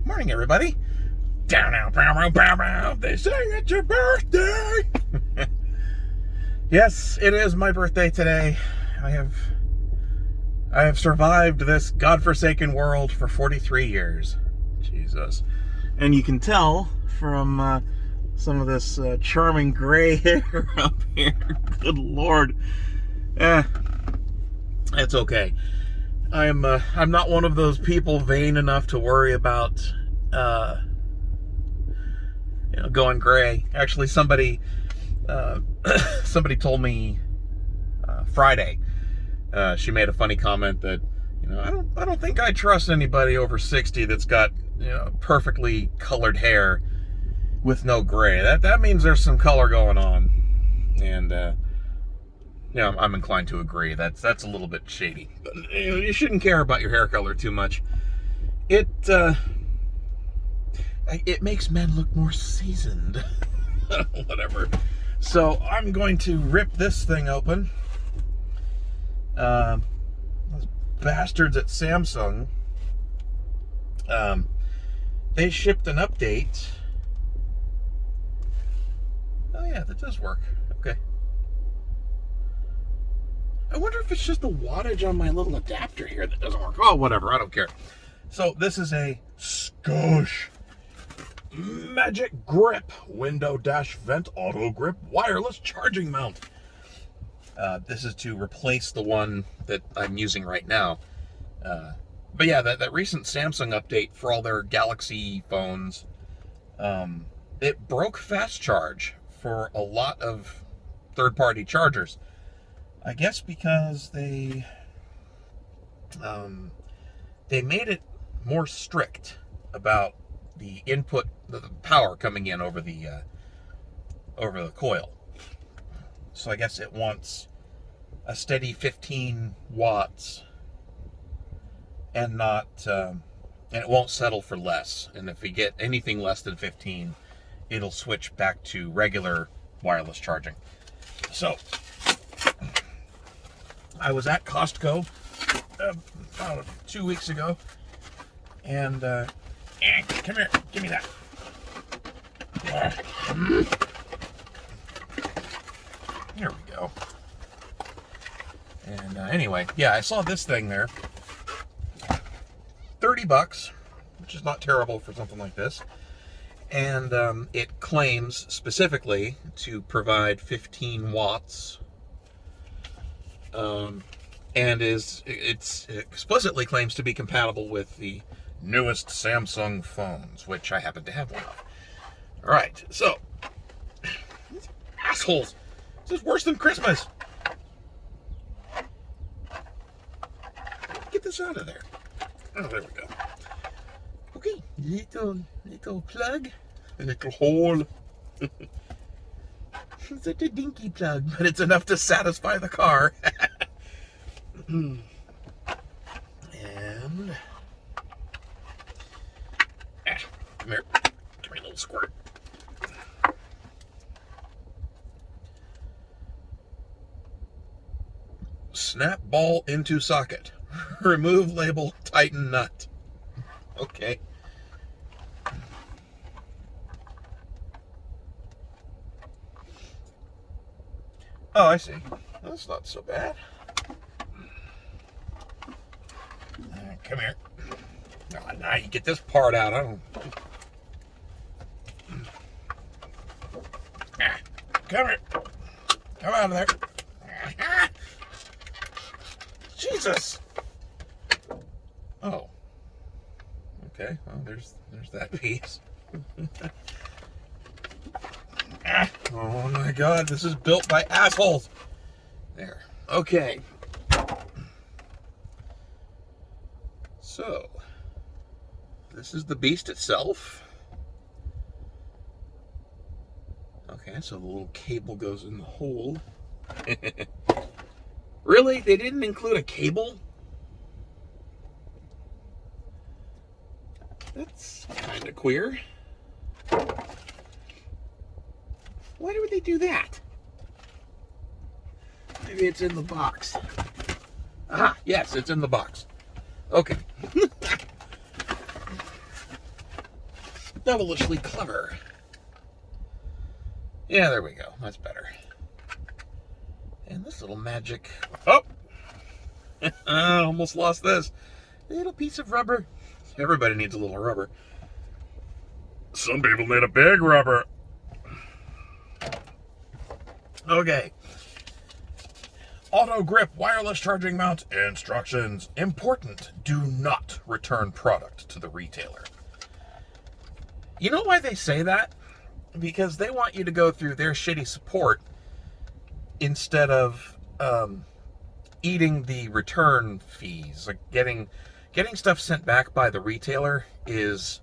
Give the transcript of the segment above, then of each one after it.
Morning, everybody. Down, out, bow, bow, bow, bow. They say it's your birthday. Yes, it is my birthday today. I have survived this godforsaken world for 43 years. Jesus. And you can tell from some of this charming gray hair up here. Good Lord. It's okay. I'm not one of those people vain enough to worry about going gray. Actually, somebody told me Friday. She made a funny comment that I don't think I trust anybody over 60 that's got perfectly colored hair with no gray. That means there's some color going on, and I'm inclined to agree. That's a little bit shady. But, you shouldn't care about your hair color too much. It makes men look more seasoned. Whatever. So I'm going to rip this thing open. Those bastards at Samsung, they shipped an update. Oh yeah, that does work. Okay. I wonder if it's just the wattage on my little adapter here that doesn't work. Oh, whatever. I don't care. So this is a Skosh Magic Grip Window Dash Vent Auto Grip Wireless Charging Mount. This is to replace the one that I'm using right now. But yeah, that recent Samsung update for all their Galaxy phones, it broke fast charge for a lot of third-party chargers. I guess because they made it more strict about the input, the power coming in over the coil. So I guess it wants a steady 15 watts, and not and it won't settle for less. And if we get anything less than 15, it'll switch back to regular wireless charging. So I was at Costco about 2 weeks ago, and come here, give me that. There we go. And anyway, yeah, I saw this thing there. $30, which is not terrible for something like this. And it claims specifically to provide 15 watts. And it explicitly claims to be compatible with the newest Samsung phones, which I happen to have one of. All right, so these assholes, this is worse than Christmas. Get this out of there. Oh, there we go. Okay, little plug, a little hole. It's such a dinky plug, but it's enough to satisfy the car. And come here, little squirt. Snap ball into socket. Remove label, tighten nut. Okay. Oh, I see. That's not so bad. Come here. Oh, now you get this part out. Come here. Come out of there. Jesus. Oh. Okay. Well, there's that piece. Oh my God, this is built by assholes. There. Okay. So, this is the beast itself. Okay, so the little cable goes in the hole. Really? They didn't include a cable? That's kind of queer. Why would they do that? Maybe it's in the box. Aha, yes, it's in the box. Okay. devilishly clever. Yeah, there we go. That's better. And this little magic... Oh! I almost lost this. Little piece of rubber. Everybody needs a little rubber. Some people need a big rubber. Okay. Auto grip wireless charging mount instructions. Important. Do not return product to the retailer. You know why they say that? Because they want you to go through their shitty support instead of eating the return fees. Like getting stuff sent back by the retailer is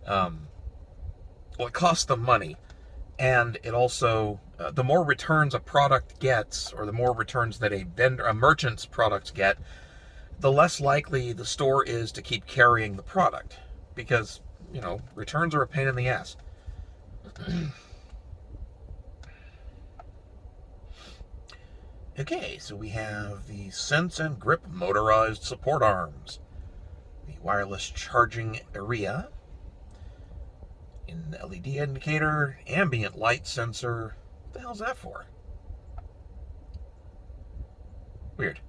it costs them money, and it also the more returns a product gets, or the more returns that a merchant's products get, the less likely the store is to keep carrying the product, because returns are a pain in the ass. Okay, so we have the Sense and Grip motorized support arms, the wireless charging area, in the LED indicator, ambient light sensor. What the hell's that for? Weird.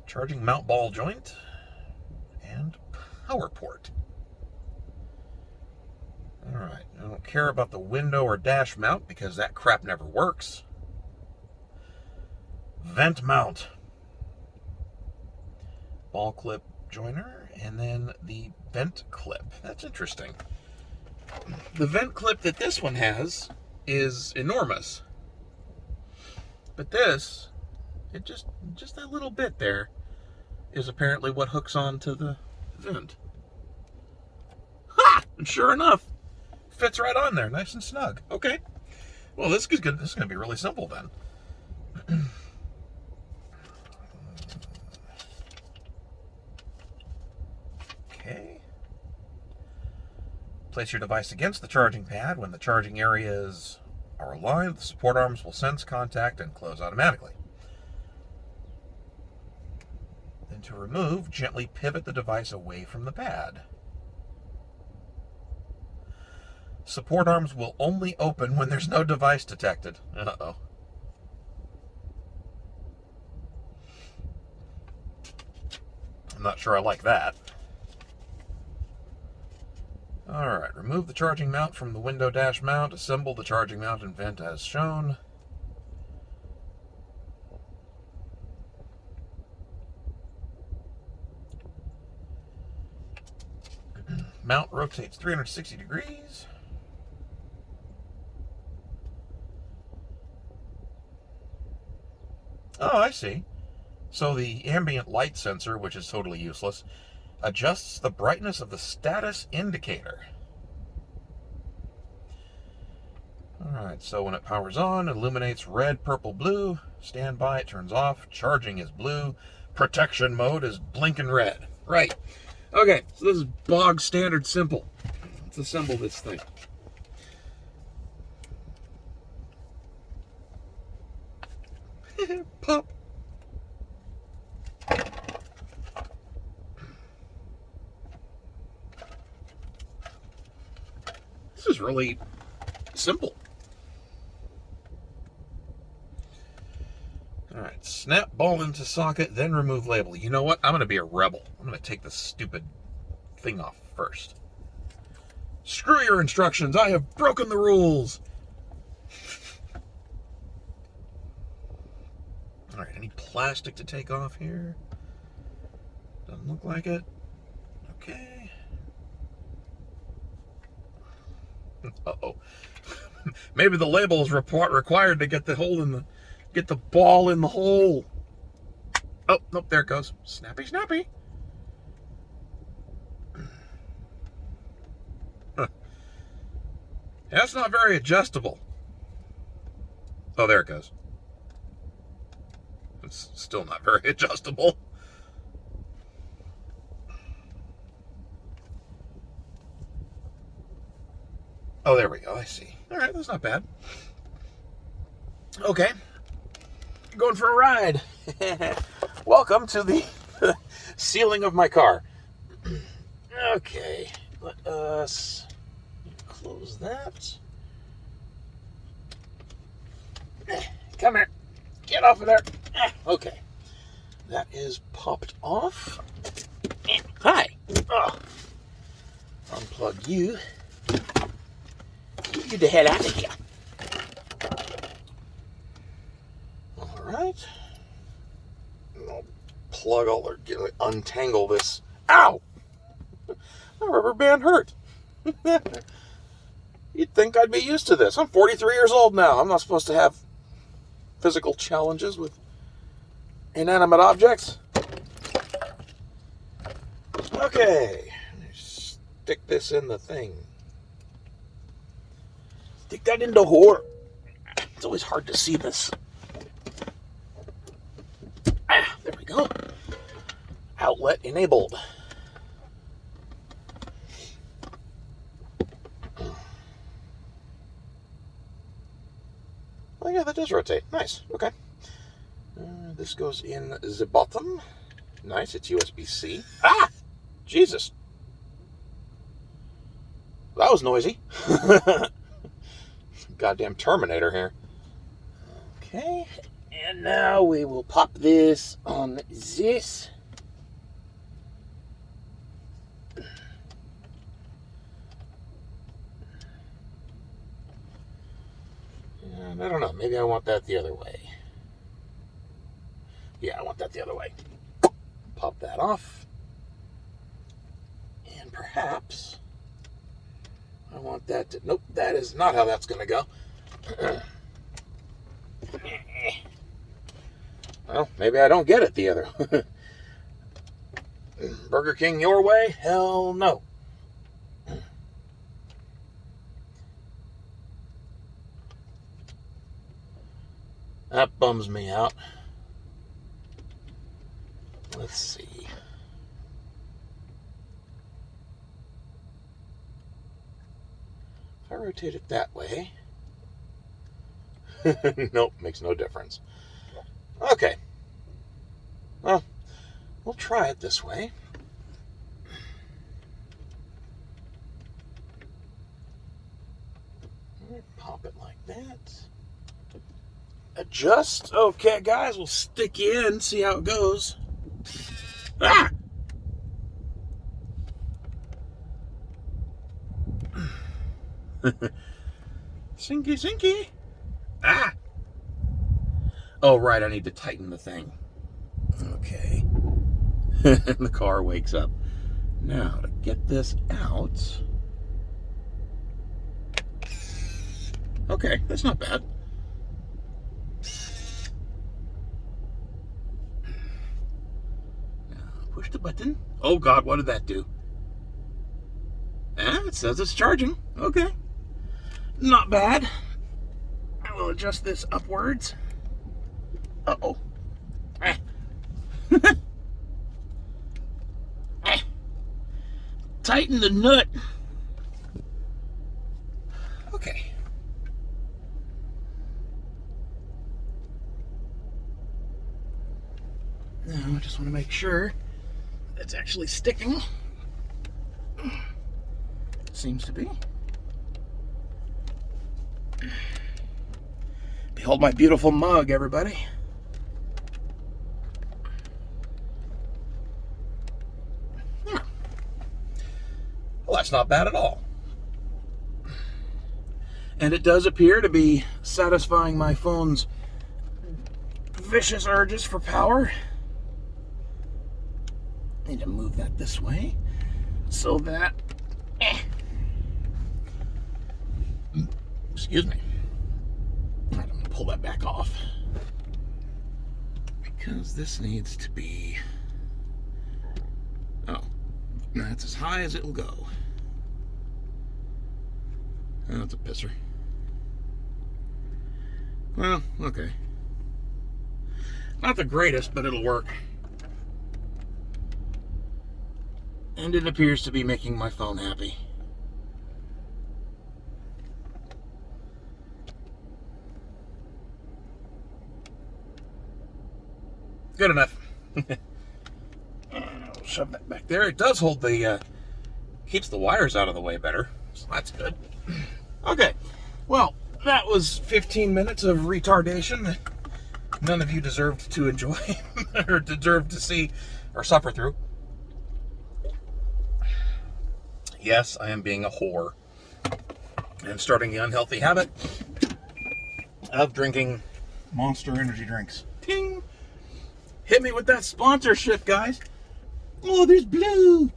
Charging mount ball joint and power port. Alright, I don't care about the window or dash mount because that crap never works. Vent mount. Ball clip joiner, and then the vent clip. That's interesting. The vent clip that this one has is enormous. But this, just that little bit there, is apparently what hooks onto the vent. Ha! And sure enough, fits right on there, nice and snug. Okay. Well, this is good. This is going to be really simple then. Okay. Place your device against the charging pad. When the charging areas are aligned, the support arms will sense contact and close automatically. Then to remove, gently pivot the device away from the pad. Support arms will only open when there's no device detected. Uh-oh. I'm not sure I like that. Alright, remove the charging mount from the window dash mount. Assemble the charging mount and vent as shown. Mount rotates 360 degrees. Oh, I see. So the ambient light sensor, which is totally useless, adjusts the brightness of the status indicator. Alright, so when it powers on, it illuminates red, purple, blue. Standby, it turns off. Charging is blue. Protection mode is blinking red. Right. Okay, so this is bog standard simple. Let's assemble this thing. Pop. This is really simple. Alright, snap ball into socket, then remove label. You know what? I'm going to be a rebel. I'm going to take this stupid thing off first. Screw your instructions. I have broken the rules. Alright, any plastic to take off here? Doesn't look like it. Okay. Uh-oh. Maybe the label is required to get the hole in get the ball in the hole. Oh, nope, there it goes. Snappy, snappy. Huh. That's not very adjustable. Oh, there it goes. It's still not very adjustable. Oh, there we go. I see. All right, that's not bad. Okay. Going for a ride. Welcome to the ceiling of my car. Okay. Let us close that. Come here. Get off of there. Okay. That is popped off. Hi. Oh. Unplug you. Get the hell out of here. All right. I'll plug all the, untangle this. Ow! My rubber band hurt. You'd think I'd be used to this. I'm 43 years old now. I'm not supposed to have physical challenges with inanimate objects. Okay. Stick this in the thing. Stick that in the whore. It's always hard to see this. There we go. Outlet enabled. Oh yeah, that does rotate. Nice. Okay. This goes in the bottom. Nice. It's USB-C. Ah! Jesus. That was noisy. Goddamn Terminator here. Okay. And now we will pop this on this. And I don't know. Maybe I want that the other way. Yeah, I want that the other way. Pop that off. And perhaps I want that to... Nope, that is not how that's going to go. Well, maybe I don't get it the other. Burger King your way? Hell no. That bums me out. Let's see. If I rotate it that way... Nope, makes no difference. Okay. Well, we'll try it this way. Pop it like that. Adjust. Okay, guys, we'll stick you in, see how it goes. Ah! Sinky, sinky. Ah! Oh, right, I need to tighten the thing. Okay. The car wakes up. Now, to get this out... Okay, that's not bad. Now, push the button. Oh, God, what did that do? It says it's charging. Okay. Not bad. I will adjust this upwards. Uh-oh. Tighten the nut. Okay. Now I just want to make sure it's actually sticking. Seems to be. Behold my beautiful mug, everybody. Well, that's not bad at all. And it does appear to be satisfying my phone's vicious urges for power. Need to move that this way so that... Excuse me. All right, I'm going to pull that back off. Because this needs to be... Oh, that's as high as it'll go. Oh, that's a pisser. Well, okay. Not the greatest, but it'll work. And it appears to be making my phone happy. Good enough. I'll shove that back there. It does hold the, keeps the wires out of the way better. So that's good. Okay, well, that was 15 minutes of retardation that none of you deserved to enjoy or deserved to see or suffer through. Yes, I am being a whore and starting the unhealthy habit of drinking Monster energy drinks. Ting! Hit me with that sponsorship, guys. Oh, there's Blue.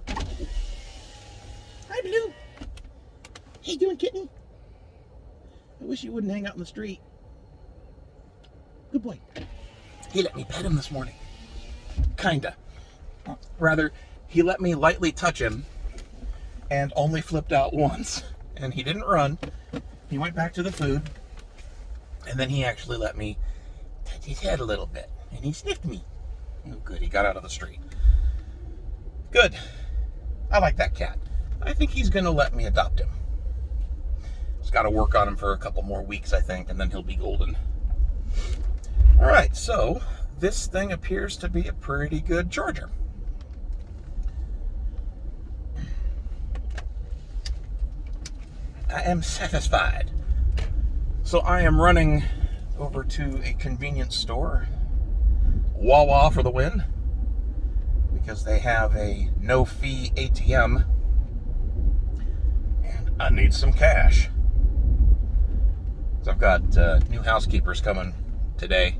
Hi, Blue. How you doing, kitten? I wish you wouldn't hang out in the street. Good boy. He let me pet him this morning. Kinda. Rather, he let me lightly touch him and only flipped out once. And he didn't run. He went back to the food. And then he actually let me touch his head a little bit. And he sniffed me. Oh, good. He got out of the street. Good. I like that cat. I think he's going to let me adopt him. Just got to work on him for a couple more weeks, I think, and then he'll be golden. All right, so this thing appears to be a pretty good charger. I am satisfied. So I am running over to a convenience store, Wawa for the win, because they have a no-fee ATM, and I need some cash. So I've got new housekeepers coming today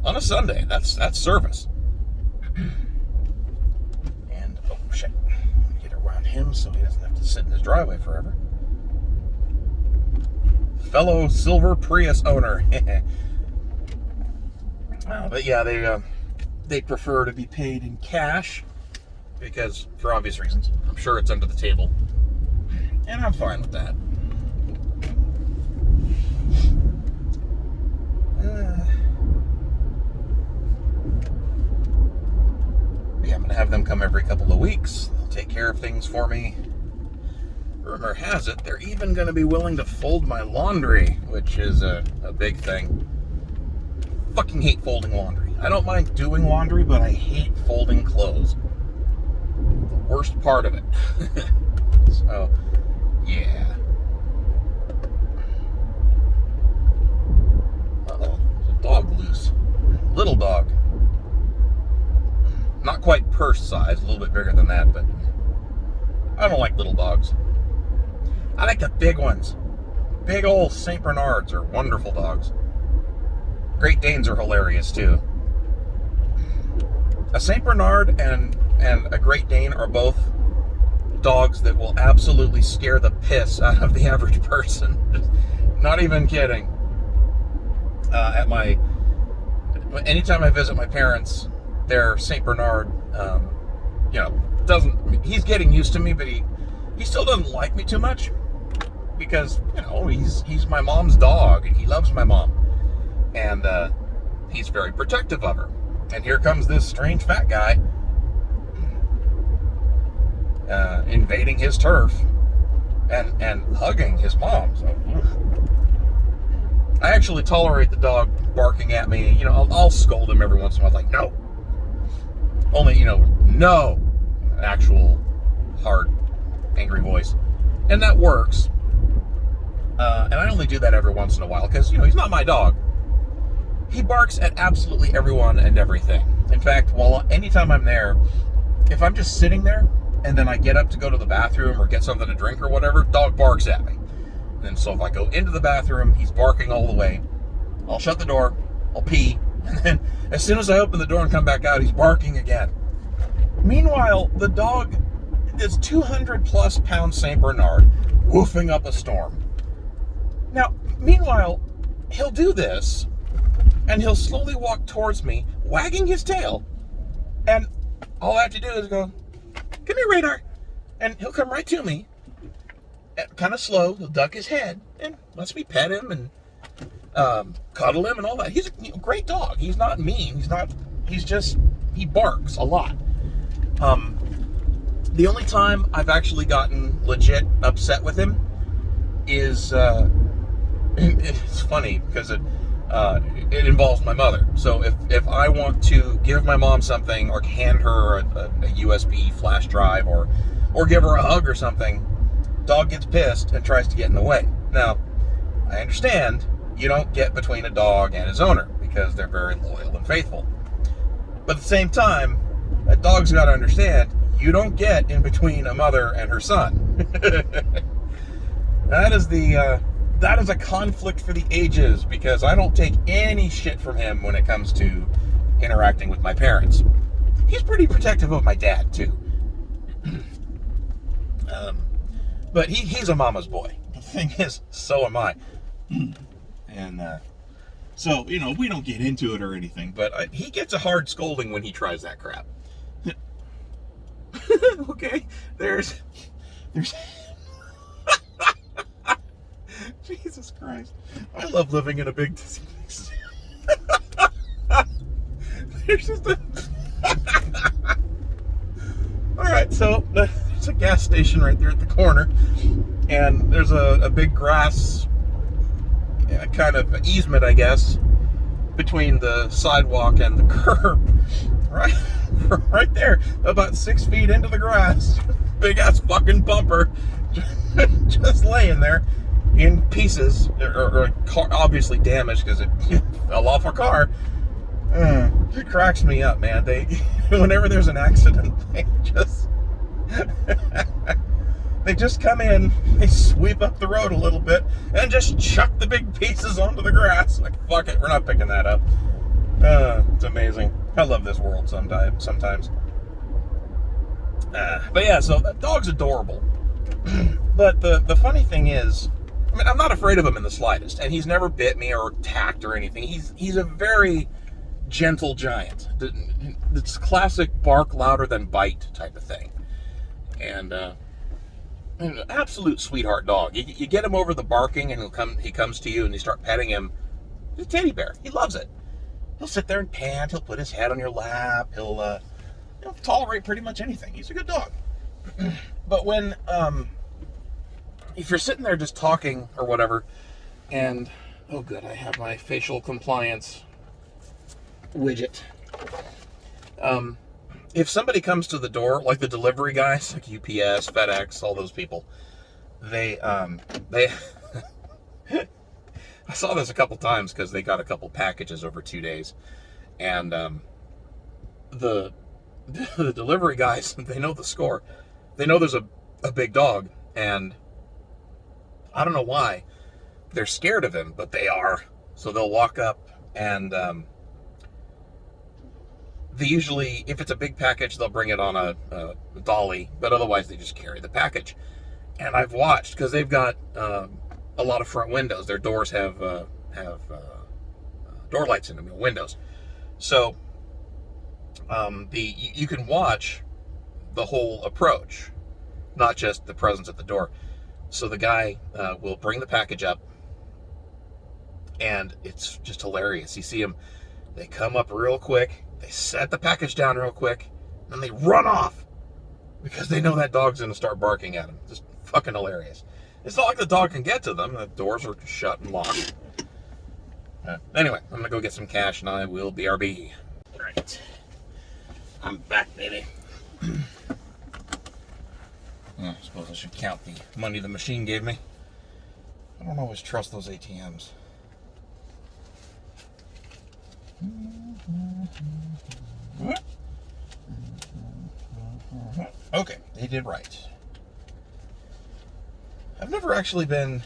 on a Sunday. That's service. And oh shit, get around him so he doesn't have to sit in his driveway forever. Fellow silver Prius owner. But yeah, they prefer to be paid in cash because, for obvious reasons, I'm sure it's under the table, and I'm fine with that. Yeah, I'm gonna have them come every couple of weeks. They'll take care of things for me. Rumor has it, they're even going to be willing to fold my laundry, which is a big thing. Fucking hate folding laundry. I don't mind doing laundry, but I hate folding clothes. The worst part of it. So, yeah. Uh-oh, there's a dog loose. Little dog. Not quite purse size, a little bit bigger than that, but I don't like little dogs. I like the big ones. Big old St. Bernards are wonderful dogs. Great Danes are hilarious too. A St. Bernard and a Great Dane are both dogs that will absolutely scare the piss out of the average person. Not even kidding. Anytime I visit my parents, their St. Bernard, he's getting used to me, but he still doesn't like me too much. Because, he's my mom's dog, and he loves my mom. And he's very protective of her. And here comes this strange fat guy invading his turf and hugging his mom. So, I actually tolerate the dog barking at me. I'll scold him every once in a while, like, no. Only, no. An actual hard, angry voice. And that works. And I only do that every once in a while because, he's not my dog. He barks at absolutely everyone and everything. In fact, anytime I'm there, if I'm just sitting there and then I get up to go to the bathroom or get something to drink or whatever, dog barks at me. And so if I go into the bathroom, he's barking all the way. I'll shut the door, I'll pee, and then as soon as I open the door and come back out, he's barking again. Meanwhile, the dog, this 200-plus pound St. Bernard, woofing up a storm. Now, meanwhile, he'll do this, and he'll slowly walk towards me, wagging his tail, and all I have to do is go, come here, Radar, and he'll come right to me, kind of slow, he'll duck his head, and lets me pet him, and cuddle him, and all that. He's a great dog. He's not mean, he barks a lot. The only time I've actually gotten legit upset with him is, it's funny because it involves my mother. So if I want to give my mom something or hand her a USB flash drive or or give her a hug or something, dog gets pissed and tries to get in the way. Now, I understand you don't get between a dog and his owner because they're very loyal and faithful. But at the same time, a dog's got to understand you don't get in between a mother and her son. That is a conflict for the ages, because I don't take any shit from him when it comes to interacting with my parents. He's pretty protective of my dad too. But he's a mama's boy. The thing is, so am I. And so, you know, we don't get into it or anything, but he gets a hard scolding when he tries that crap. Okay, there's Jesus Christ. I love living in a big there's just a Alright, so there's a gas station right there at the corner, and there's a big grass kind of easement, I guess, between the sidewalk and the curb. Right there, about 6 feet into the grass. Big ass fucking bumper just laying there in pieces, or obviously damaged because it fell off a car. It cracks me up, man. Whenever there's an accident, they just come in, they sweep up the road a little bit, and just chuck the big pieces onto the grass. Like, fuck it, we're not picking that up. It's amazing. I love this world sometimes. But yeah, so that dog's adorable. But the funny thing is, I mean, I'm not afraid of him in the slightest, and he's never bit me or attacked or anything. He's a very gentle giant. It's classic bark louder than bite type of thing. And an absolute sweetheart dog. You get him over the barking, and he comes to you, and you start petting him. He's a teddy bear. He loves it. He'll sit there and pant. He'll put his head on your lap. He'll tolerate pretty much anything. He's a good dog. But when if you're sitting there just talking or whatever, and oh good, I have my facial compliance widget. If somebody comes to the door, like the delivery guys, like UPS, FedEx, all those people, they I saw this a couple times because they got a couple packages over 2 days, and the delivery guys, they know the score. They know there's a big dog, and I don't know why they're scared of him, but they are. So they'll walk up, and they usually, if it's a big package, they'll bring it on a dolly, but otherwise they just carry the package. And I've watched, because they've got a lot of front windows. Their doors have door lights in them, windows. So you can watch the whole approach, not just the presence at the door. So the guy will bring the package up, and it's just hilarious. You see them, they come up real quick, they set the package down real quick, and they run off because they know that dog's going to start barking at them. Just fucking hilarious. It's not like the dog can get to them. The doors are shut and locked. Anyway, I'm going to go get some cash, and I will BRB. Right. I'm back, baby. I suppose I should count the money the machine gave me. I don't always trust those ATMs. Okay, they did right. I've never actually been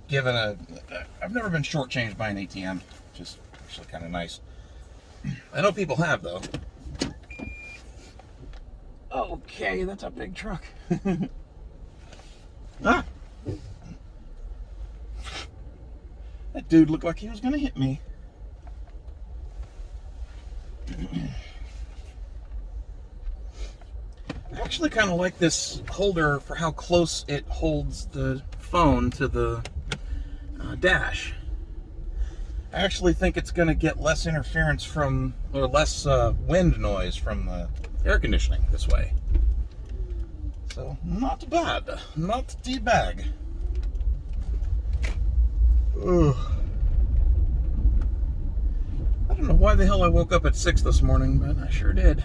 given I've never been shortchanged by an ATM, which is actually kind of nice. I know people have, though. Okay, that's a big truck. Ah! That dude looked like he was going to hit me. I actually kind of like this holder for how close it holds the phone to the dash. I actually think it's going to get less interference from, or less wind noise from the air conditioning this way. So, not bad. Not too bad. Ugh. I don't know why the hell I woke up at 6 this morning, but I sure did.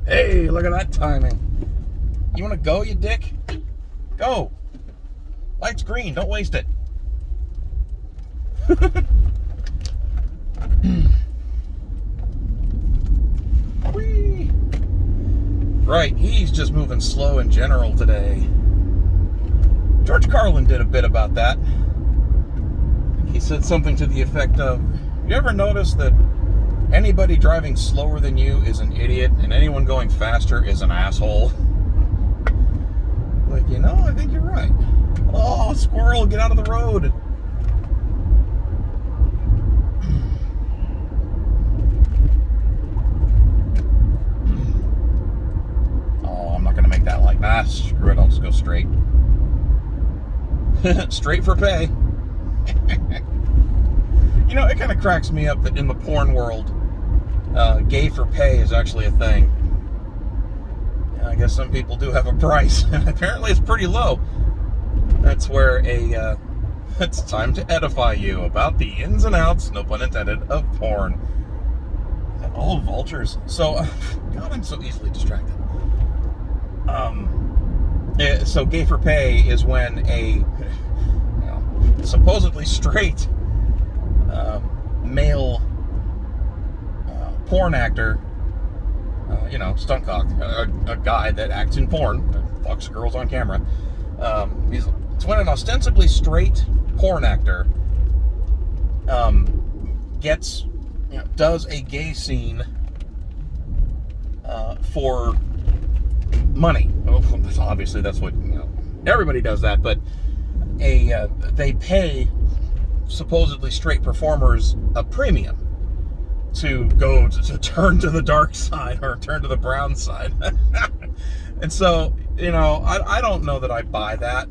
Hey, look at that timing. You want to go, you dick? Go. Light's green. Don't waste it. Whee! Right, he's just moving slow in general today. George Carlin did a bit about that. He said something to the effect of, you ever notice that anybody driving slower than you is an idiot, and anyone going faster is an asshole? Like, I think you're right. Oh, squirrel, get out of the road. Oh, I'm not going to make that like, screw it, I'll just go straight. Straight for pay. It kind of cracks me up that in the porn world, gay for pay is actually a thing. I guess some people do have a price, and apparently it's pretty low. That's where it's time to edify you about the ins and outs, no pun intended, of porn. All vultures. So, God, I'm so easily distracted. So gay for pay is when a supposedly straight male porn actor, stunt cock, a guy that acts in porn, fucks girls on camera. It's when an ostensibly straight porn actor does a gay scene for money. Obviously, that's what everybody does that, but they pay supposedly straight performers a premium to go to turn to the dark side or turn to the brown side. And so, I don't know that I buy that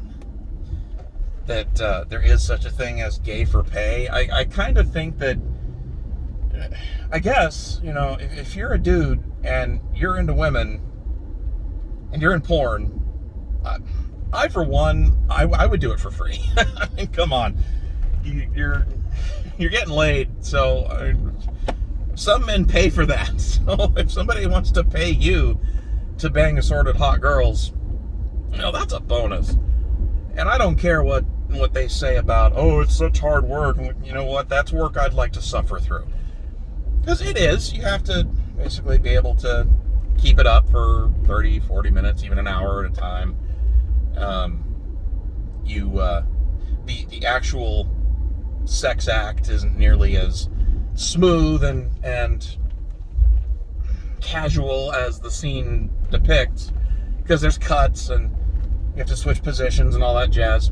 there is such a thing as gay for pay. I kind of think that, I guess, if you're a dude and you're into women and you're in porn, I for one, I would do it for free. I mean, come on. You're getting laid, so some men pay for that. So if somebody wants to pay you to bang assorted hot girls, that's a bonus. And I don't care what they say about, oh, it's such hard work. You know what? That's work I'd like to suffer through. Because it is. You have to basically be able to keep it up for 30, 40 minutes, even an hour at a time. The actual sex act isn't nearly as smooth and casual as the scene depicts, because there's cuts and you have to switch positions and all that jazz.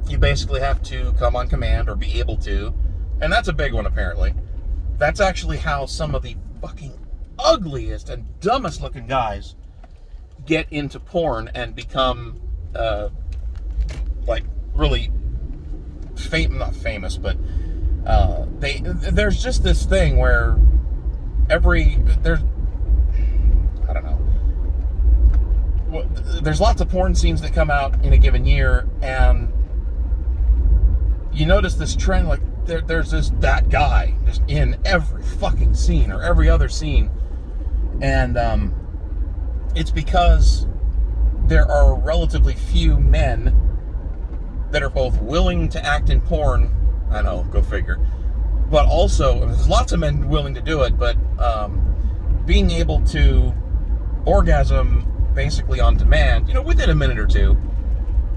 You basically have to come on command or be able to, and that's a big one apparently. That's actually how some of the fucking ugliest and dumbest looking guys get into porn and become really not famous, but there's just this thing where there's lots of porn scenes that come out in a given year, and you notice this trend, like there's that guy just in every fucking scene or every other scene, and it's because there are relatively few men that are both willing to act in porn. I know, go figure. But also, there's lots of men willing to do it, but being able to orgasm basically on demand, within a minute or two,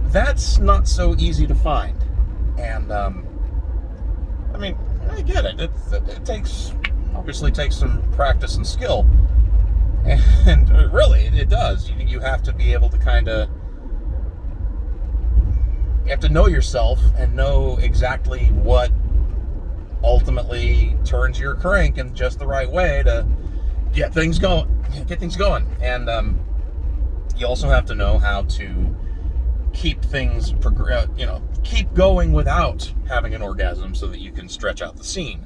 that's not so easy to find. And, I get it. It obviously takes some practice and skill. And really, it does. You have to be able to you have to know yourself and know exactly what ultimately turns your crank in just the right way to get things going. And you also have to know how to keep things keep going without having an orgasm so that you can stretch out the scene.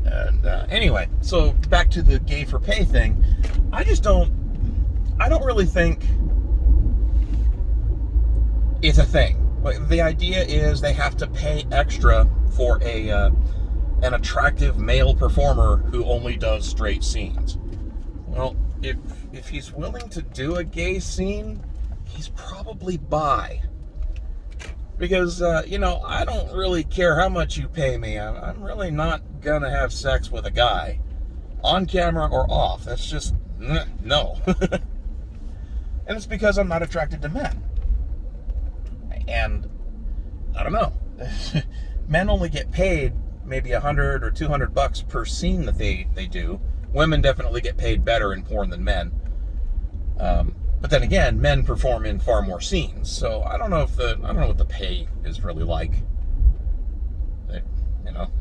And anyway, so back to the gay for pay thing. I don't really think it's a thing. Like, the idea is they have to pay extra for an attractive male performer who only does straight scenes. Well, if if he's willing to do a gay scene, he's probably bi. Because, I don't really care how much you pay me. I'm really not gonna have sex with a guy, on camera or off. That's just, no. And it's because I'm not attracted to men. And, I don't know. Men only get paid maybe $100 or $200 per scene that they do. Women definitely get paid better in porn than men. But then again, men perform in far more scenes, so I don't know what the pay is really like.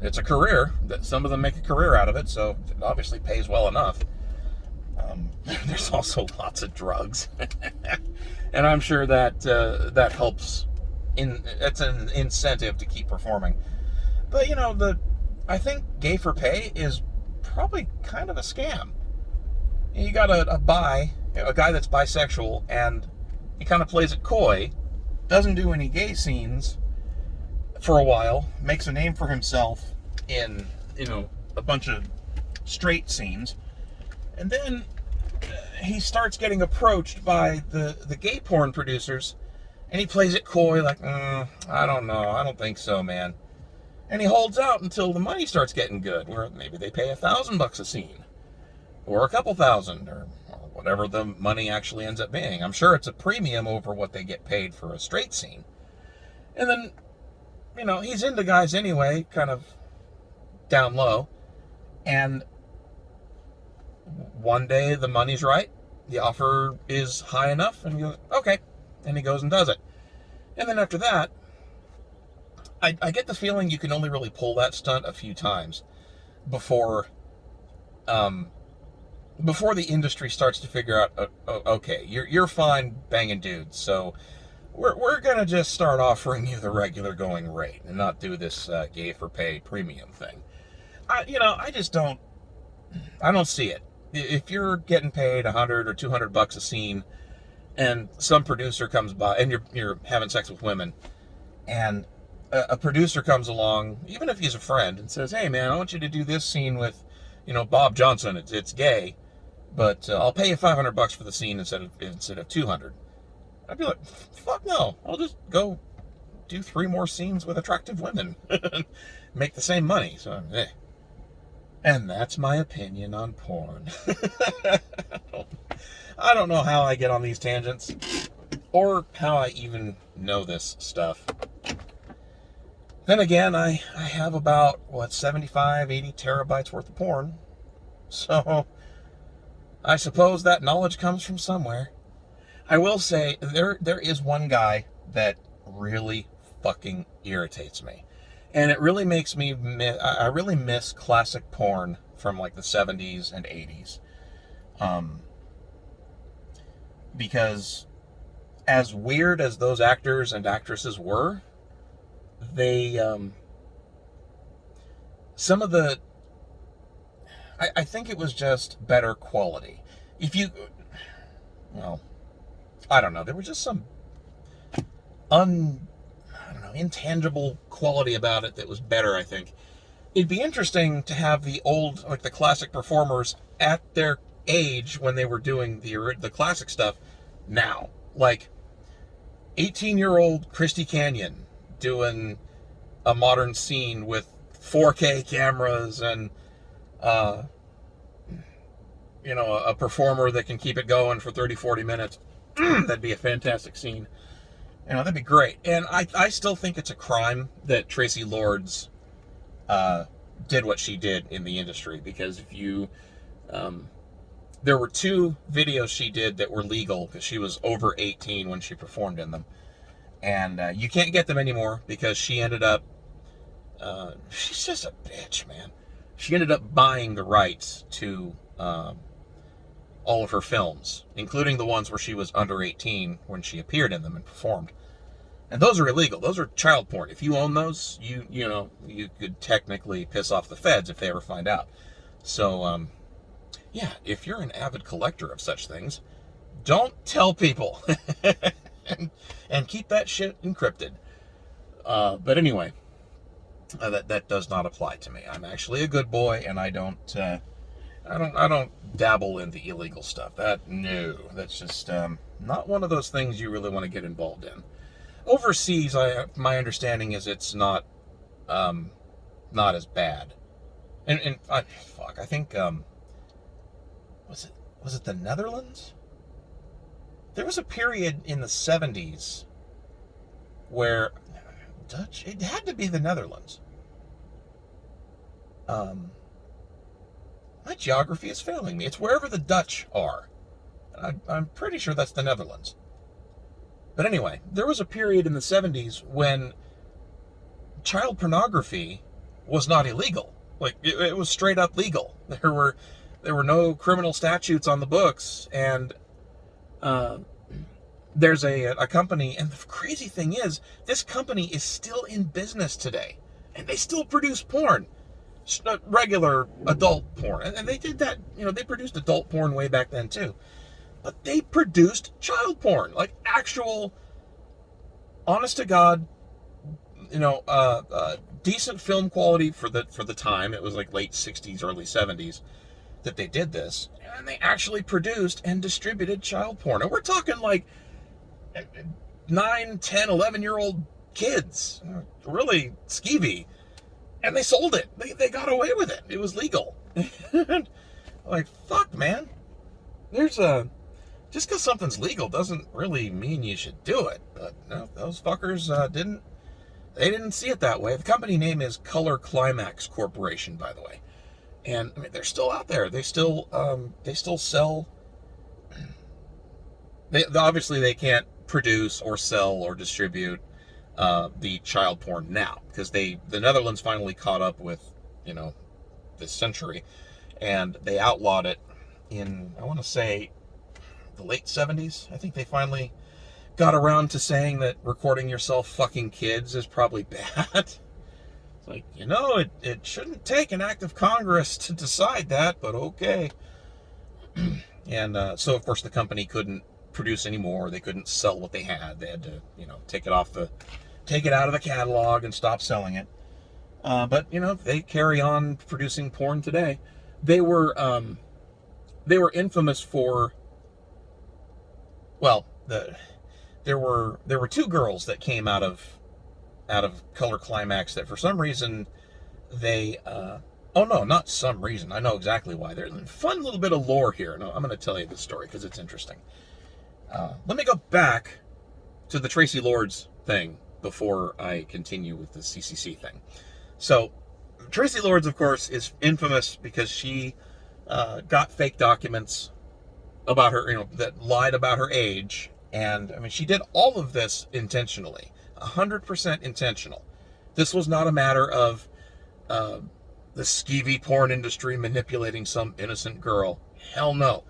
It's a career. That some of them make a career out of it, so it obviously pays well enough. There's also lots of drugs, and I'm sure that that helps. It's an incentive to keep performing. But I think gay for pay is probably kind of a scam. You got a guy that's bisexual, and he kind of plays it coy, doesn't do any gay scenes for a while, makes a name for himself in, a bunch of straight scenes, and then he starts getting approached by the gay porn producers, and he plays it coy, like, I don't know, I don't think so, man. And he holds out until the money starts getting good, where maybe they pay $1,000 a scene, or a couple thousand, or whatever the money actually ends up being. I'm sure it's a premium over what they get paid for a straight scene. And then, he's into guys anyway, kind of down low, and one day the money's right, the offer is high enough, and he goes, okay, and he goes and does it. And then after that, I get the feeling you can only really pull that stunt a few times before the industry starts to figure out, okay, you're fine banging dudes, so we're gonna just start offering you the regular going rate and not do this gay for pay premium thing. I don't see it. If you're getting paid $100 or $200 a scene, and some producer comes by, and you're having sex with women, and a producer comes along, even if he's a friend, and says, hey man, I want you to do this scene with, Bob Johnson. It's gay, but I'll pay you $500 for the scene instead of $200. I'd be like, fuck no, I'll just go do 3 more scenes with attractive women, make the same money. So, And that's my opinion on porn. I don't know how I get on these tangents, or how I even know this stuff. Then again, I have about, 75, 80 terabytes worth of porn. So, I suppose that knowledge comes from somewhere. I will say, there is one guy that really fucking irritates me. And it really makes me I really miss classic porn from like the 70s and 80s. Because as weird as those actors and actresses were, they, some of the, I think it was just better quality. I don't know, there was just some intangible quality about it that was better, I think. It'd be interesting to have the old, like the classic performers at their age when they were doing the classic stuff now. Like 18-year-old Christy Canyon doing a modern scene with 4K cameras and, a performer that can keep it going for 30, 40 minutes. That'd be a fantastic scene. That'd be great. And I still think it's a crime that Tracy Lords did what she did in the industry, because if you, there were 2 videos she did that were legal because she was over 18 when she performed in them, and you can't get them anymore because she ended up, she's just a bitch, man. She ended up buying the rights to all of her films, including the ones where she was under 18 when she appeared in them and performed. And those are illegal. Those are child porn. If you own those, you could technically piss off the feds if they ever find out. So, if you're an avid collector of such things, don't tell people. and keep that shit encrypted. But anyway, that does not apply to me. I'm actually a good boy, and I don't I don't dabble in the illegal stuff. That's just not one of those things you really want to get involved in. Overseas, my understanding is it's not as bad. And I think was it the Netherlands? There was a period in the 70s where it had to be the Netherlands. My geography is failing me. It's wherever the Dutch are. I'm pretty sure that's the Netherlands. But anyway, there was a period in the 70s when child pornography was not illegal. Like, it was straight up legal. There were no criminal statutes on the books, and there's a company, and the crazy thing is, this company is still in business today, and they still produce porn, regular adult porn, and they did that. They produced adult porn way back then too, but they produced child porn, like actual, honest to God, decent film quality for the time. It was like late 60s, early 70s that they did this, and they actually produced and distributed child porn. And we're talking like 9, 10, 11-year-old kids, really skeevy, and they sold it. They got away with it. It was legal. Like, fuck, man. Just because something's legal doesn't really mean you should do it. But no, those fuckers didn't see it that way. The company name is Color Climax Corporation, by the way. And I mean, they're still out there. They still sell. Obviously they can't produce or sell or distribute the child porn now, because the Netherlands finally caught up with this century, and they outlawed it in, I want to say, the late 70s. I think they finally got around to saying that recording yourself fucking kids is probably bad. It's like, it shouldn't take an act of Congress to decide that, but okay. And so of course the company couldn't produce anymore. They couldn't sell what they had. They had to, take it out of the catalog and stop selling it. But they carry on producing porn today. They were infamous for, well, there were two girls that came out of Color Climax that for some reason they oh no, not some reason, I know exactly why. There's a fun little bit of lore here. No, I'm going to tell you this story because it's interesting. Let me go back to the Tracy Lords thing before I continue with the CCC thing. So Tracy Lords, of course, is infamous because she got fake documents about her, that lied about her age. And I mean, she did all of this intentionally, 100% intentional. This was not a matter of the skeevy porn industry manipulating some innocent girl. Hell no.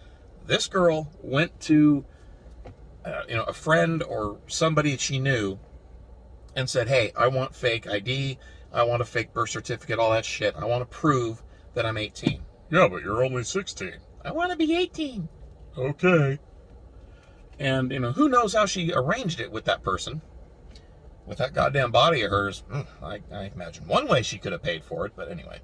This girl went to a friend or somebody she knew and said, hey, I want fake ID, I want a fake birth certificate, all that shit. I want to prove that I'm 18. Yeah, but you're only 16. I want to be 18. Okay. And, who knows how she arranged it with that person, with that goddamn body of hers. I imagine one way she could have paid for it, but anyway.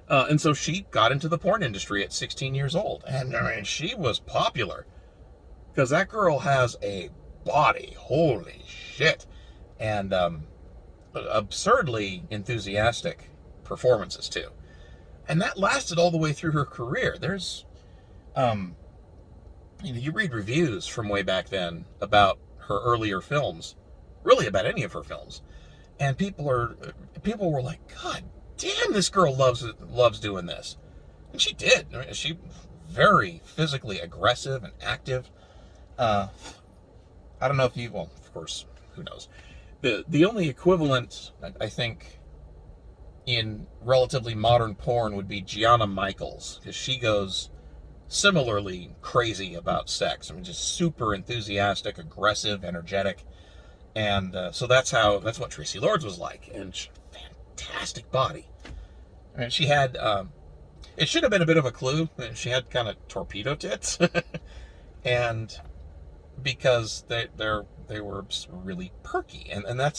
And so she got into the porn industry at 16 years old. And, I mean, she was popular because that girl has a body. Holy shit. And absurdly enthusiastic performances, too. And that lasted all the way through her career. There's, you read reviews from way back then about her earlier films, really about any of her films, and people were like, God damn, this girl loves doing this. And she did. I mean, she very physically aggressive and active. I don't know if well, of course, who knows. The only equivalent, I think, in relatively modern porn would be Gianna Michaels, because she goes similarly crazy about sex. I mean, just super enthusiastic, aggressive, energetic. And so that's what Tracy Lords was like. And fantastic body. I mean, she had, it should have been a bit of a clue. She had kind of torpedo tits. And because they were really perky. And that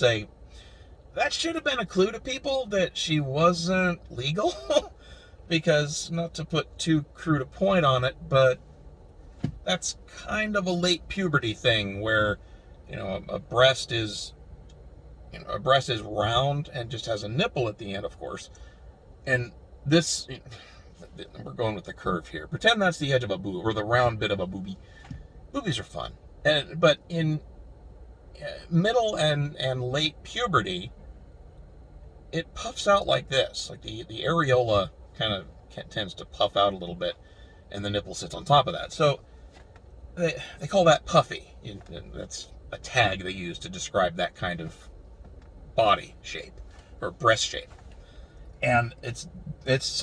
should have been a clue to people that she wasn't legal. because, not to put too crude a point on it, but that's kind of a late puberty thing where, a breast is round and just has a nipple at the end, of course. And this, we're going with the curve here. Pretend that's the edge of a boob, or the round bit of a boobie. Boobies are fun. But in middle and late puberty, it puffs out like this. Like the areola kind of tends to puff out a little bit, and the nipple sits on top of that. So they call that puffy. That's a tag they use to describe that kind of body shape or breast shape. And it's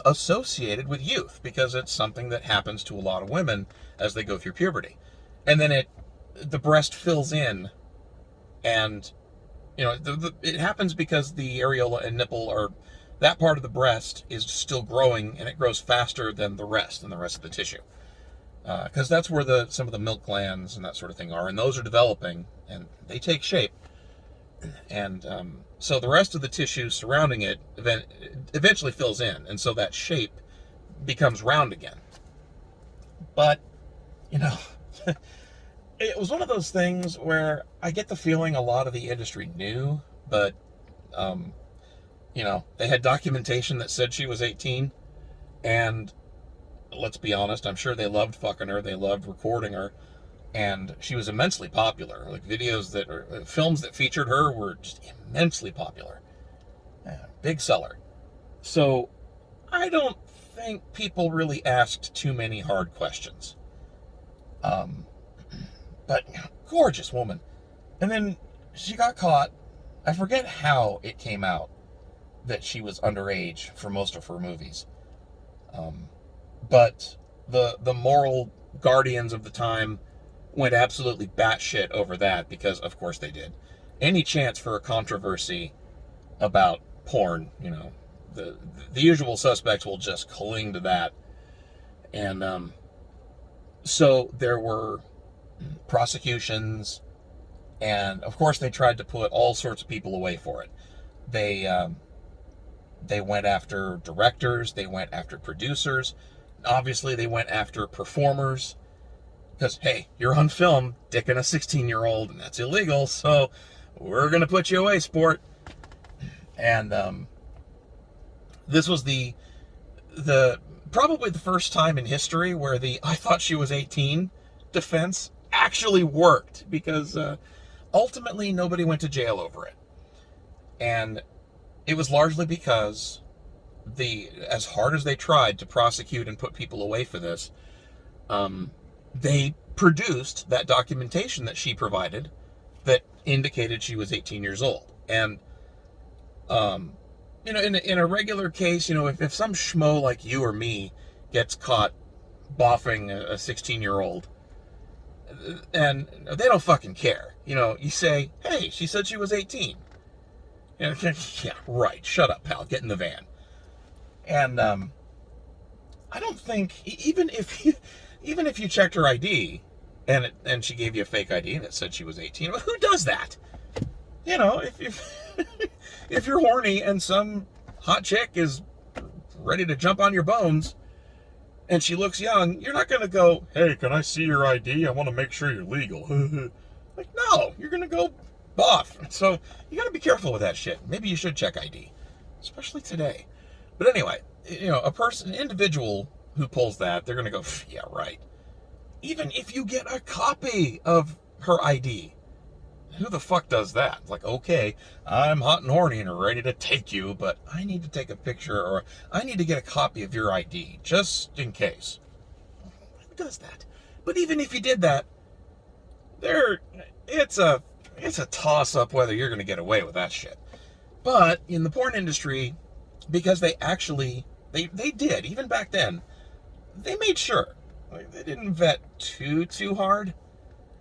associated with youth because it's something that happens to a lot of women as they go through puberty. And then the breast fills in, and it happens because the areola and nipple are, that part of the breast is still growing, and it grows faster than the rest of the tissue. Because that's where some of the milk glands and that sort of thing are, and those are developing, and they take shape. And so the rest of the tissue surrounding it eventually fills in, and so that shape becomes round again. But, it was one of those things where I get the feeling a lot of the industry knew, but, they had documentation that said she was 18, and let's be honest, I'm sure they loved fucking her, they loved recording her, and she was immensely popular. Like films that featured her were just immensely popular. Big seller. So I don't think people really asked too many hard questions. But gorgeous woman. And then she got caught. I forget how it came out that she was underage for most of her movies. But the moral guardians of the time went absolutely batshit over that, because of course they did. Any chance for a controversy about porn, the usual suspects will just cling to that. And so there were prosecutions, and of course they tried to put all sorts of people away for it. They went after directors, they went after producers, obviously they went after performers, because, hey, you're on film dicking a 16-year-old, and that's illegal, so we're going to put you away, sport. And this was the probably the first time in history where I thought she was 18 defense actually worked, because ultimately nobody went to jail over it. And it was largely because as hard as they tried to prosecute and put people away for this, they produced that documentation that she provided that indicated she was 18 years old. And, in a regular case, if some schmo like you or me gets caught boffing a 16-year-old, and they don't fucking care. You say, hey, she said she was 18. Yeah, right, shut up, pal, get in the van. And I don't think, even if you checked her ID and she gave you a fake ID and it said she was 18, well, who does that? If you're horny and some hot chick is ready to jump on your bones and she looks young, you're not going to go, hey, can I see your ID? I want to make sure you're legal. Like, no, you're going to go boff. So you got to be careful with that shit. Maybe you should check ID, especially today. But anyway, an individual who pulls that, they're going to go, yeah, right. Even if you get a copy of her ID, who the fuck does that? It's like, okay, I'm hot and horny and ready to take you, but I need to take a picture, or I need to get a copy of your ID, just in case. Who does that? But even if you did that, it's a toss-up whether you're going to get away with that shit. But in the porn industry, because they did, even back then, they made sure. Like, they didn't vet too hard.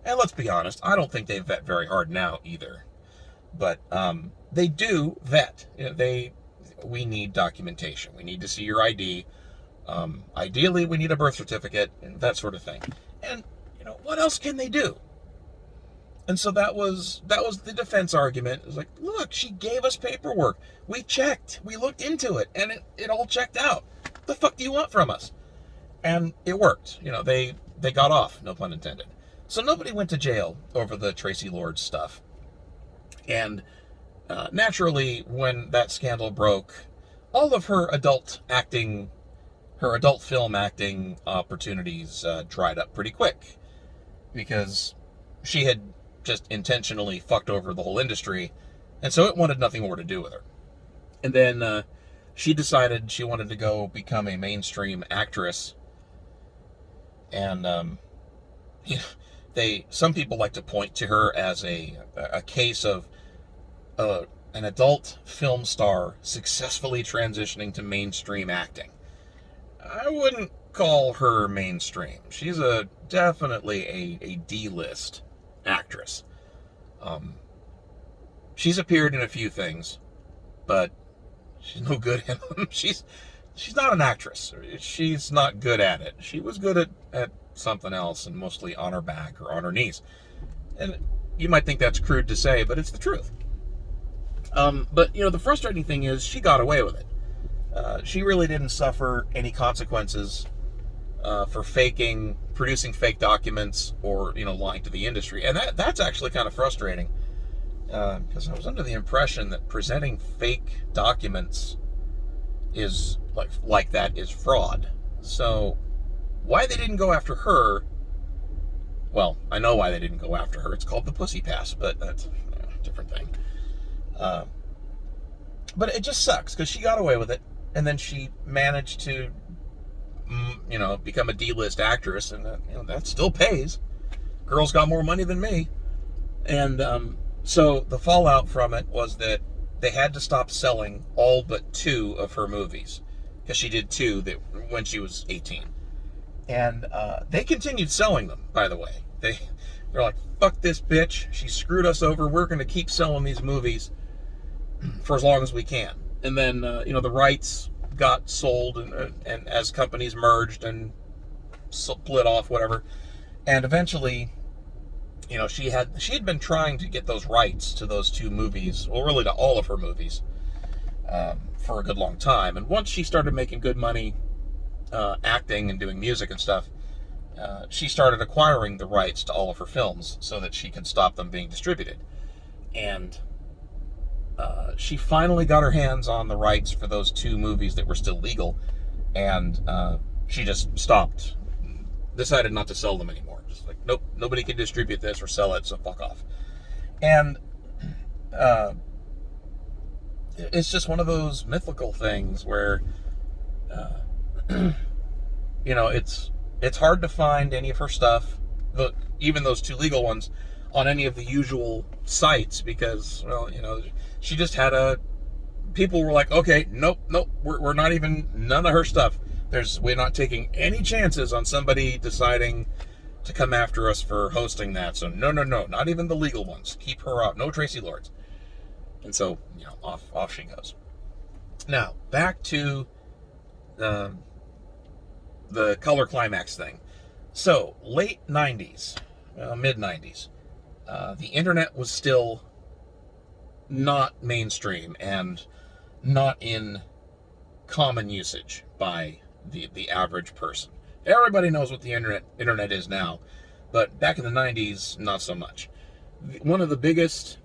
And let's be honest, I don't think they vet very hard now either. But they do vet. We need documentation. We need to see your ID. Ideally, we need a birth certificate and that sort of thing. And what else can they do? And so that was the defense argument. It was like, look, she gave us paperwork. We checked. We looked into it, and it all checked out. The fuck do you want from us? And it worked. They got off, no pun intended. So nobody went to jail over the Tracy Lords stuff. And naturally, when that scandal broke, all of her adult film acting opportunities dried up pretty quick, because she had just intentionally fucked over the whole industry, and so it wanted nothing more to do with her. And then she decided she wanted to go become a mainstream actress, and some people like to point to her as a case of an adult film star successfully transitioning to mainstream acting. I wouldn't call her mainstream. She's definitely a D-list actress. She's appeared in a few things, but she's no good in them. She's not an actress. She's not good at it. She was good at something else, and mostly on her back or on her knees. And you might think that's crude to say, but it's the truth. But the frustrating thing is she got away with it. She really didn't suffer any consequences for producing fake documents, or lying to the industry, and that's actually kind of frustrating, because I was under the impression that presenting fake documents is like that is fraud. So why they didn't go after her? Well, I know why they didn't go after her. It's called the pussy pass, but that's a different thing. But it just sucks because she got away with it, and then she managed to, become a D-list actress, and that still pays. Girl's got more money than me, and so the fallout from it was that they had to stop selling all but 2 of her movies, because she did 2 when she was 18, and they continued selling them. By the way, they're like, fuck this bitch, she screwed us over. We're going to keep selling these movies for as long as we can. And then the rights got sold, and as companies merged and split off, whatever, and eventually she had been trying to get those rights to those 2 movies, well, really to all of her movies, for a good long time. And once she started making good money acting and doing music and stuff, she started acquiring the rights to all of her films so that she could stop them being distributed. And she finally got her hands on the rights for those 2 movies that were still legal, and she just stopped, decided not to sell them anymore. Just like, nope, nobody can distribute this or sell it, so fuck off. And it's just one of those mythical things where it's hard to find any of her stuff, even those 2 legal ones, on any of the usual sites, because she just had people were like, okay, nope, we're not even, none of her stuff. We're not taking any chances on somebody deciding to come after us for hosting that. So no, not even the legal ones. Keep her out. No Tracy Lords. And so, off she goes. Now, back to the Color Climax thing. So, late 90s, mid 90s, the internet was still not mainstream and not in common usage by the average person. Everybody knows what the internet is now, but back in the 90s, not so much. One of the biggest,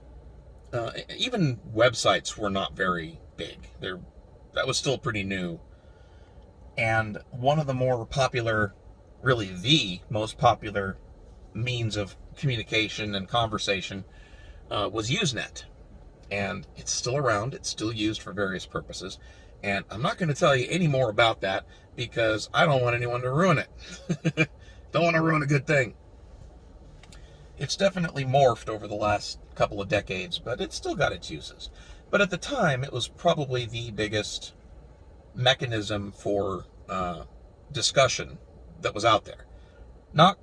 even websites were not very big. That was still pretty new. And one of the more popular, really the most popular means of communication and conversation was Usenet. And it's still around. It's still used for various purposes. And I'm not going to tell you any more about that because I don't want anyone to ruin it. Don't want to ruin a good thing. It's definitely morphed over the last couple of decades, but it's still got its uses. But at the time, it was probably the biggest mechanism for discussion that was out there. Not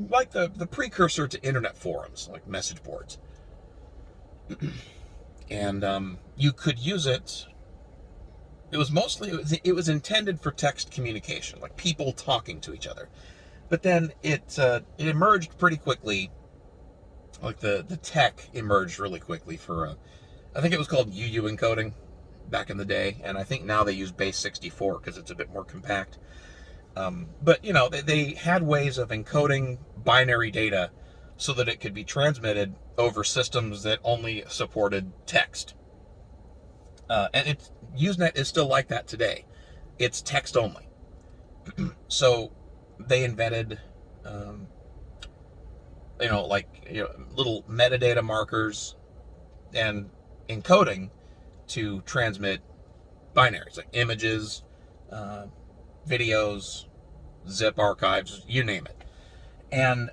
like the precursor to internet forums, like message boards. And you could use it. It was intended for text communication, like people talking to each other. But then it emerged pretty quickly. Like the tech emerged really quickly for I think it was called UU encoding. back in the day, and I think now they use base 64 because it's a bit more compact. But, you know, they had ways of encoding binary data so that it could be transmitted over systems that only supported text. And Usenet is still like that today. It's text only. So they invented, little metadata markers and encoding to transmit binaries, like images, videos, zip archives, you name it. And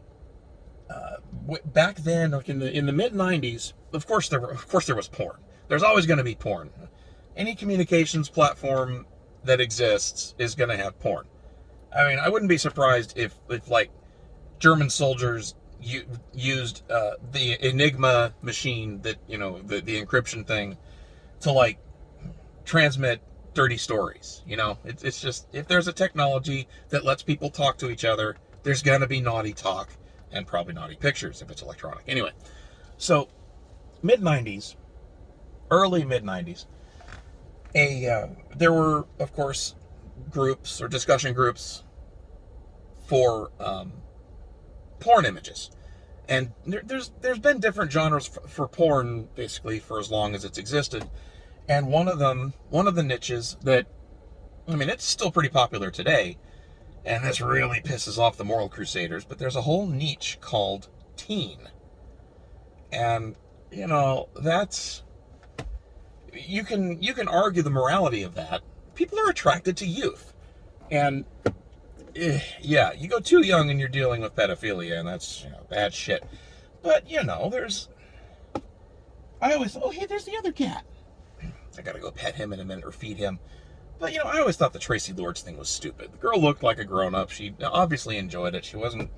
back then, like in the mid '90s, of course there was porn. There's always going to be porn. Any communications platform that exists is going to have porn. I mean, I wouldn't be surprised if like German soldiers used the Enigma machine, that, you know, the encryption thing, to like transmit dirty stories. You know, it's just, if there's a technology that lets people talk to each other, there's going to be naughty talk and probably naughty pictures if it's electronic. Anyway, so early mid 90s, there were, of course, groups or discussion groups for porn images. And there's been different genres for porn, basically, for as long as it's existed. And one of the niches that, I mean, it's still pretty popular today, and this really pisses off the moral crusaders, but there's a whole niche called teen. And, you know, that's, you can argue the morality of that. People are attracted to youth. And yeah, you go too young and you're dealing with pedophilia, and that's, you know, bad shit. But, you know, I always thought, oh, hey, there's the other cat. I gotta go pet him in a minute or feed him. But, you know, I always thought the Tracy Lords thing was stupid. The girl looked like a grown-up. She obviously enjoyed it. She wasn't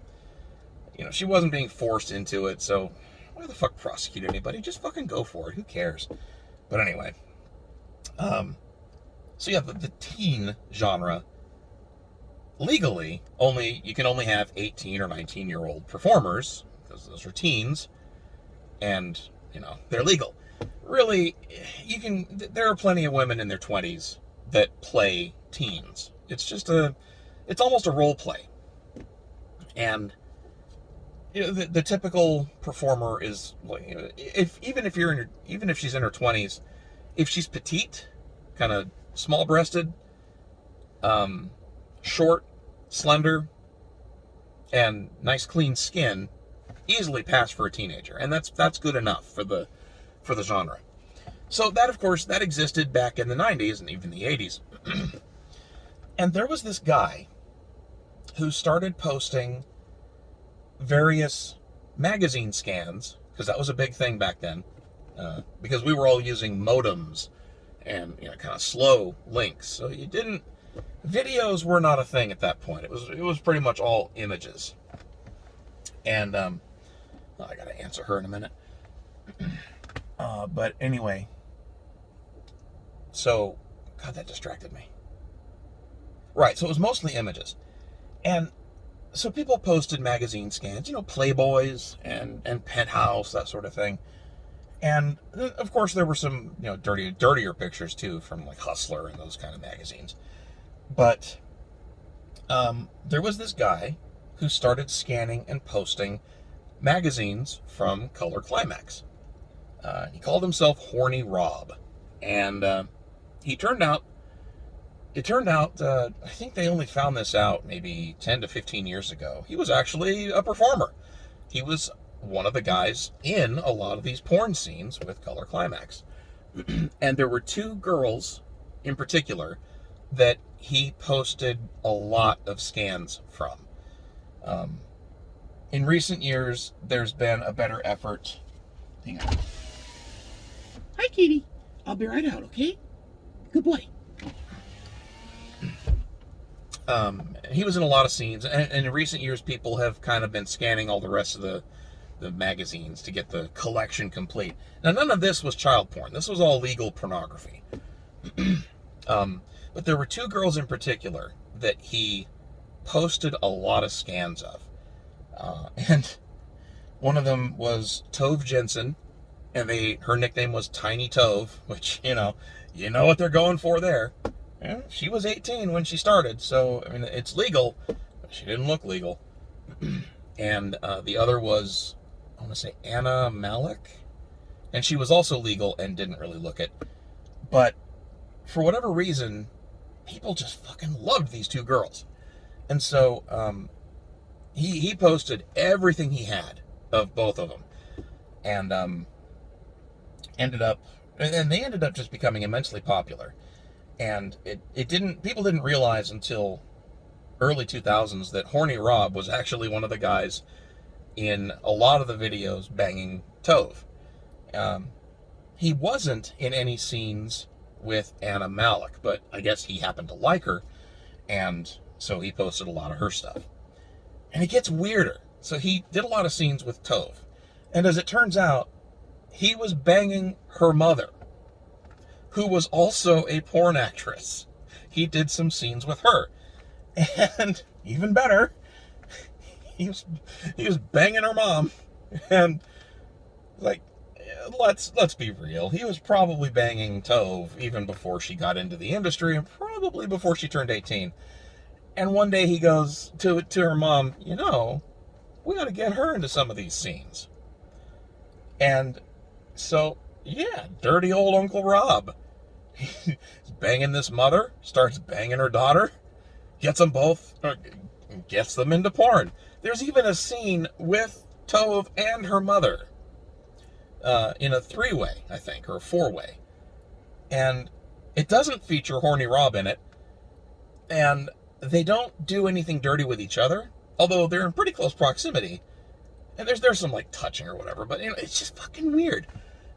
being forced into it, so why the fuck prosecute anybody? Just fucking go for it. Who cares? But anyway. So yeah, the teen genre, legally, you can only have 18 or 19-year-old performers, because those are teens, and, you know, they're legal. Really, there are plenty of women in their 20s that play teens. It's almost a role play. And, you know, the typical performer is, you know, even if she's in her 20s, if she's petite, kind of small-breasted, short, slender, and nice clean skin, easily pass for a teenager, and that's good enough for the genre. So that, of course, that existed back in the 90s and even the 80s. And there was this guy who started posting various magazine scans, because that was a big thing back then, because we were all using modems and, you know, kind of slow links. So videos were not a thing at that point. It was pretty much all images. And I gotta answer her in a minute. But anyway, so, God, that distracted me. Right, so it was mostly images. And so people posted magazine scans, you know, Playboys and Penthouse, that sort of thing. And of course there were some, you know, dirtier pictures too, from like Hustler and those kind of magazines. But there was this guy who started scanning and posting magazines from Color Climax. He called himself Horny Rob. And it turned out, I think they only found this out maybe 10 to 15 years ago. He was actually a performer. He was one of the guys in a lot of these porn scenes with Color Climax. And there were two girls in particular that he posted a lot of scans from. In recent years, there's been a better effort. Hang on. Hi, kitty. I'll be right out, okay? Good boy. He was in a lot of scenes, and in recent years, people have kind of been scanning all the rest of the magazines to get the collection complete. Now, none of this was child porn. This was all legal pornography. But there were two girls in particular that he posted a lot of scans of. And one of them was Tove Jensen, and her nickname was Tiny Tove, which, you know, You know what they're going for there. Yeah, she was 18 when she started, so, I mean, it's legal, but she didn't look legal. And the other was, I want to say, Anna Malik, and she was also legal and didn't really look it. But for whatever reason, people just fucking loved these two girls. And so he posted everything he had of both of them. And they ended up just becoming immensely popular. And people didn't realize until early 2000s that Horny Rob was actually one of the guys in a lot of the videos banging Tove. He wasn't in any scenes with Anna Malik, but I guess he happened to like her, and so he posted a lot of her stuff. And it gets weirder. So he did a lot of scenes with Tove. And as it turns out, he was banging her mother, who was also a porn actress. He did some scenes with her. And even better, he was banging her mom. And like, let's be real. He was probably banging Tove even before she got into the industry and probably before she turned 18. And one day he goes to her mom, we got to get her into some of these scenes. And so, yeah, dirty old Uncle Rob. He's banging this mother, starts banging her daughter, gets them into porn. There's even a scene with Tove and her mother in a 3-way, I think, or a 4-way. And it doesn't feature Horny Rob in it. And they don't do anything dirty with each other, although they're in pretty close proximity. And there's some like touching or whatever, but it's just fucking weird.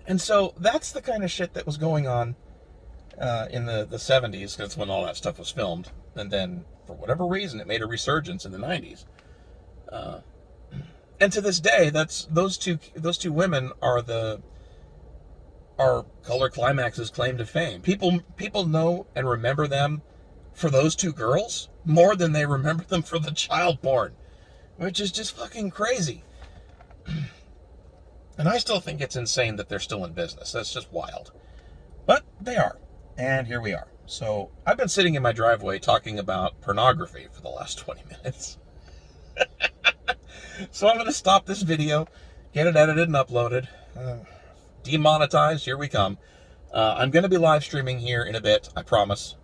And so that's the kind of shit that was going on in the 70s, because when all that stuff was filmed. And then for whatever reason it made a resurgence in the 90s. And to this day, those two women are Color Climax's claim to fame. People know and remember them for those two girls more than they remember them for the child porn, which is just fucking crazy. And I still think it's insane that they're still in business. That's just wild. But they are. And here we are. So I've been sitting in my driveway talking about pornography for the last 20 minutes. So I'm going to stop this video, get it edited and uploaded. Demonetized, here we come. I'm going to be live streaming here in a bit, I promise.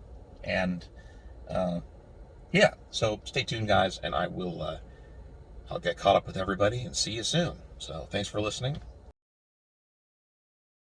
And yeah, so stay tuned, guys, and I'll get caught up with everybody and see you soon. So thanks for listening.